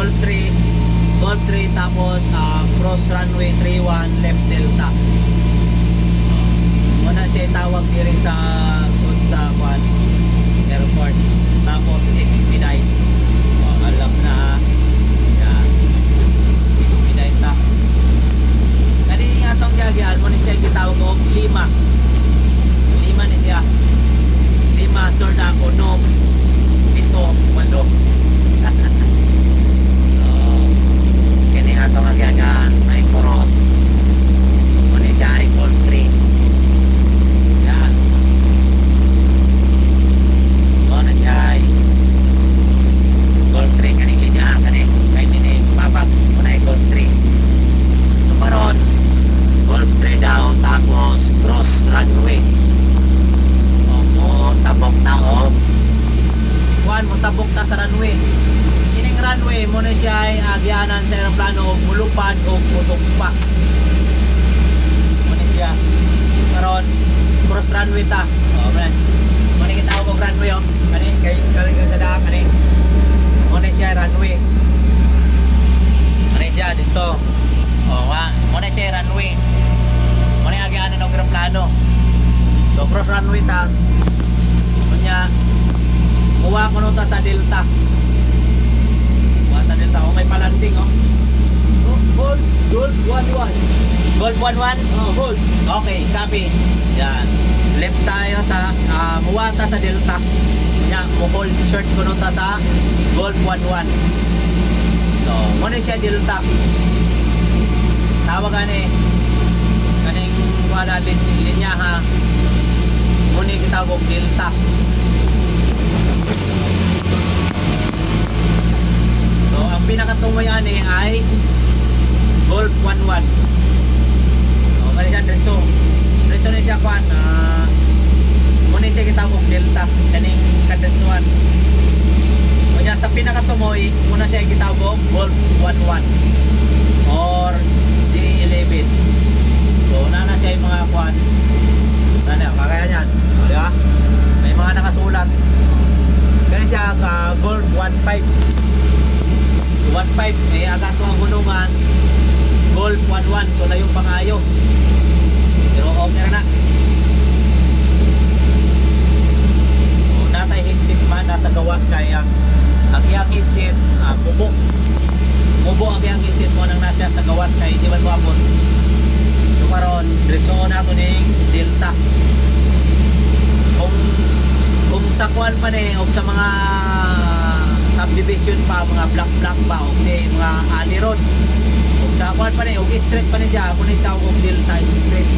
Golf 3 tapos cross runway 31 left delta. Muna siya tawag diri sa sud sa kwan airport. Tapos expedite. Alam na yan. Expedite ta. Kani atong gagyan mo ni siya gitawag og lima ni siya. 5 sort ako no 7 walo. Kini atong agyagan may cross. Muna siya ay golf 3. Yan. Muna siya ay golf 3 kaning linya kani kay nini papak muna ay golf 3. Tumaron golf 3 down tapos cross runway. Tabok ta o kuan mo tabok ta sa runway. Kining runway mo na siya ay agyanan sa aeroplano og mulupad og putugpa. Mo na siya karon cross runway ta. Man mo na kita og runway o kani kay sa daan kani mo na siya runway. Mo na siya dito mo na siya runway. Mo na agyanan og aeroplano. So cross runway ta nya kuha ko nung ta sa delta. Kuha sa delta. May palanding hold 11 hold 11 hold. Okay, copy. Yan, left tayo sa muwata sa delta nya mo hold short ko nung ta sa golf 11. So muna siya delta tawagan kaning wala linya ha. Muna kita og delta. So ang pinakatungayan ay golf 11. So kaya siya diretso na siya kwan muna siya kita og delta kaning kadetsuan. Kaya sa pinakatumoy muna siya kita og golf 11 or G11. So na siya yung mga kwan kagaya niyan, di ba? May mga nakasulat. Kaya siya golf 15. So 15 may aga to ang gunungan golf 11. So na yung pangayo. Pero okay na. So natay headset man nasa gawas kaya ang iyang headset mubo ang iyang headset mo nang nasya sa gawas kaya di man wapon. So karon diretso na to ning delta. Kung sa kuan pa o sa mga subdivision pa, mga block pa okay, mga alley road. Kung sa kuan pa o street pa niya, kung itaw og delta street.